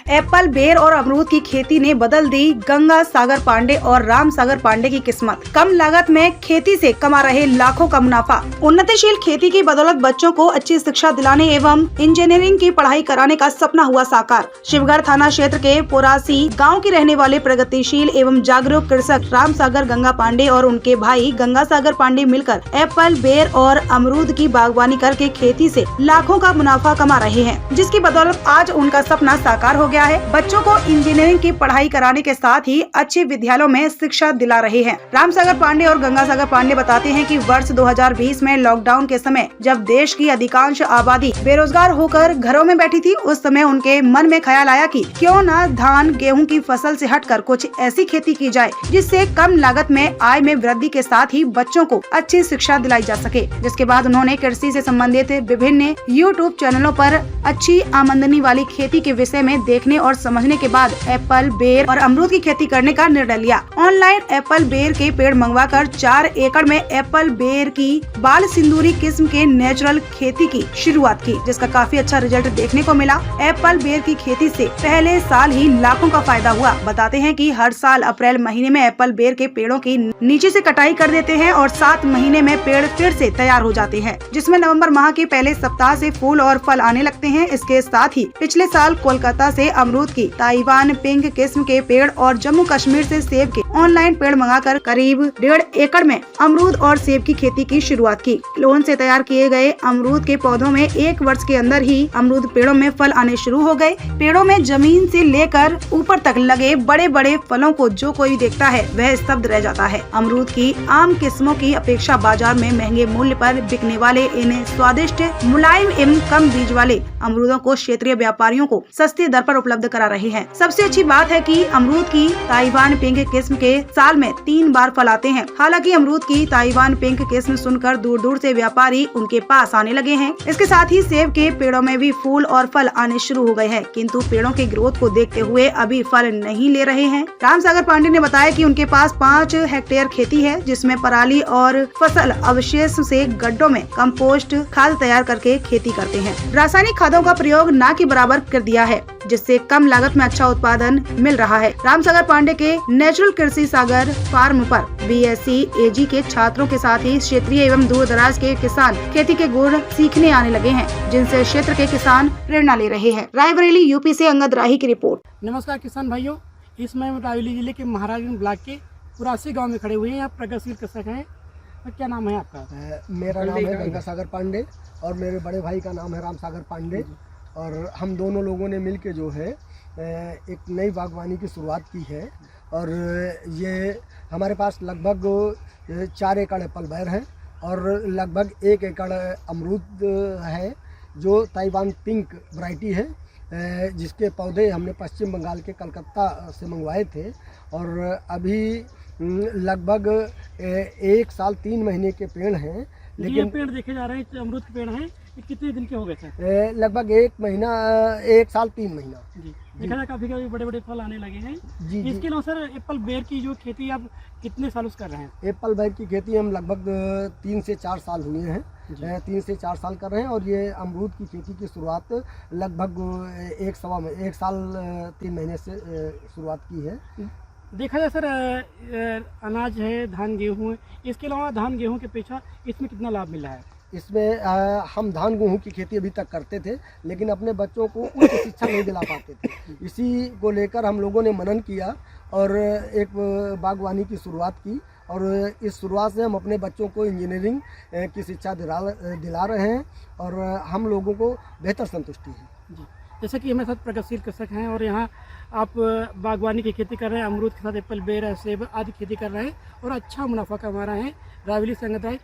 Apple, बेर और अमरूद की खेती ने बदल दी गंगा सागर पांडे और राम सागर पांडे की किस्मत। कम लागत में खेती से कमा रहे लाखों का मुनाफा। उन्नतिशील खेती की बदौलत बच्चों को अच्छी शिक्षा दिलाने एवं इंजीनियरिंग की पढ़ाई कराने का सपना हुआ साकार। शिवगढ़ थाना क्षेत्र के पोरासी गाँव के रहने वाले प्रगतिशील एवं जागरूक कृषक राम सागर गंगा पांडे और उनके भाई गंगा सागर पांडे मिलकर एप्पल, बेर और अमरूद की बागवानी करके खेती से लाखों का मुनाफा कमा रहे हैं, जिसकी बदौलत आज उनका सपना साकार हो गया है। बच्चों को इंजीनियरिंग की पढ़ाई कराने के साथ ही अच्छे विद्यालयों में शिक्षा दिला रहे हैं। राम सागर पांडे और गंगा सागर पांडे बताते हैं कि वर्ष 2020 में लॉकडाउन के समय जब देश की अधिकांश आबादी बेरोजगार होकर घरों में बैठी थी, उस समय उनके मन में ख्याल आया कि क्यों न धान गेहूं की फसल से हटकर कुछ ऐसी खेती की जाए जिससे कम लागत में आय में वृद्धि के साथ ही बच्चों को अच्छी शिक्षा दिलाई जा सके। जिसके बाद उन्होंने कृषि से संबंधित विभिन्न यूट्यूब चैनलों पर अच्छी आमदनी वाली खेती के विषय में देखने और समझने के बाद एप्पल, बेर और अमरूद की खेती करने का निर्णय लिया। ऑनलाइन एप्पल, बेर के पेड़ मंगवाकर 4 एकड़ में एप्पल, बेर की बाल सिंदूरी किस्म के नेचुरल खेती की शुरुआत की, जिसका काफी अच्छा रिजल्ट देखने को मिला। एप्पल, बेर की खेती से पहले साल ही लाखों का फायदा हुआ। बताते हैं कि हर साल अप्रैल महीने में एप्पल, बेर के पेड़ों की नीचे से कटाई कर देते हैं और 7 महीने में पेड़ फिर से तैयार हो जाते हैं, जिसमें नवंबर माह के पहले सप्ताह से फूल और फल आने लगते हैं। इसके साथ ही पिछले साल कोलकाता से अमरूद की ताइवान पिंक किस्म के पेड़ और जम्मू कश्मीर से सेब के ऑनलाइन पेड़ मंगाकर करीब 1.5 एकड़ में अमरूद और सेब की खेती की शुरुआत की। लोन से तैयार किए गए अमरूद के पौधों में 1 वर्ष के अंदर ही अमरूद पेड़ों में फल आने शुरू हो गए। पेड़ों में जमीन से लेकर ऊपर तक लगे बड़े बड़े फलों को जो कोई देखता है वह स्तब्ध रह जाता है। अमरूद की आम किस्मों की अपेक्षा बाजार में महंगे मूल्य पर बिकने वाले इन स्वादिष्ट, मुलायम एवं कम बीज वाले अमरूदों को क्षेत्रीय व्यापारियों को सस्ते दर पर उपलब्ध करा रहे हैं। सबसे अच्छी बात है कि अमरूद की ताइवान पिंक किस्म के साल में 3 बार फल आते हैं। हालांकि अमरूद की ताइवान पिंक किस्म सुनकर दूर दूर से व्यापारी उनके पास आने लगे हैं। इसके साथ ही सेब के पेड़ों में भी फूल और फल आने शुरू हो गए हैं, किंतु पेड़ों के ग्रोथ को देखते हुए अभी फल नहीं ले रहे हैं। राम सागर पांडे ने बताया कि उनके पास 5 हेक्टेयर खेती है, जिसमें पराली और फसल अवशेष से गड्ढों में कंपोस्ट खाद तैयार करके खेती करते हैं। रासायनिक खादों का प्रयोग न के बराबर कर दिया है, जिससे कम लागत में अच्छा उत्पादन मिल रहा है। राम सागर पांडे के नेचुरल कृषि सागर फार्म पर BSc AG के छात्रों के साथ ही क्षेत्रीय एवं दूर दराज के किसान खेती के गुण सीखने आने लगे हैं, जिनसे क्षेत्र के किसान प्रेरणा ले रहे हैं। रायबरेली यूपी से अंगद राही की रिपोर्ट। नमस्कार किसान भाइयों, इस समय रायबरेली जिले के महाराजगंज ब्लॉक के पुरासी गांव में खड़े हुए हैं। आप प्रगतिशील कृषक हैं, क्या नाम है आपका? मेरा नाम है गंगा सागर पांडे और मेरे बड़े भाई का नाम है राम सागर पांडे, और हम दोनों लोगों ने मिलके जो है एक नई बागवानी की शुरुआत की है। और ये हमारे पास लगभग 4 एकड़ एप्पल, बेर है और लगभग 1 एकड़ अमरूद है, जो ताइवान पिंक वैरायटी है, जिसके पौधे हमने पश्चिम बंगाल के कलकत्ता से मंगवाए थे। और अभी लगभग 1 साल 3 महीने के पेड़ हैं। लेकिन ये पेड़ देखे जा रहे हैं, अमरूद के पेड़ हैं, ये कितने दिन के हो गए थे? लगभग 1 साल 3 महीना जी। देखा जाए काफी बड़े बड़े फल आने लगे हैं। जी। इसके अलावा सर एप्पल, बेर की जो खेती आप कितने सालों से कर रहे हैं? एप्पल, बेर की खेती हम लगभग 3 से 4 साल हुए हैं। 3 से 4 साल कर रहे हैं। और ये अमरूद की खेती की शुरुआत लगभग 1 साल 3 महीने से शुरुआत की है। देखा जाए सर, अनाज है, धान गेहूँ है, इसके अलावा धान गेहूँ के पेशा इसमें कितना लाभ मिला है? इसमें हम धान गेहूँ की खेती अभी तक करते थे, लेकिन अपने बच्चों को उच्च शिक्षा नहीं दिला पाते थे। इसी को लेकर हम लोगों ने मनन किया और एक बागवानी की शुरुआत की। और इस शुरुआत से हम अपने बच्चों को इंजीनियरिंग की शिक्षा दिला रहे हैं और हम लोगों को बेहतर संतुष्टि है। जी, जैसे कि हमारे साथ प्रगतिशील कृषक हैं और यहाँ आप बागवानी की खेती कर रहे हैं, अमरूद के साथ एप्पल, बेर, सेब आदि खेती कर रहे हैं और अच्छा मुनाफा कमा रहे हैं। रायबरेली से अंगद राही।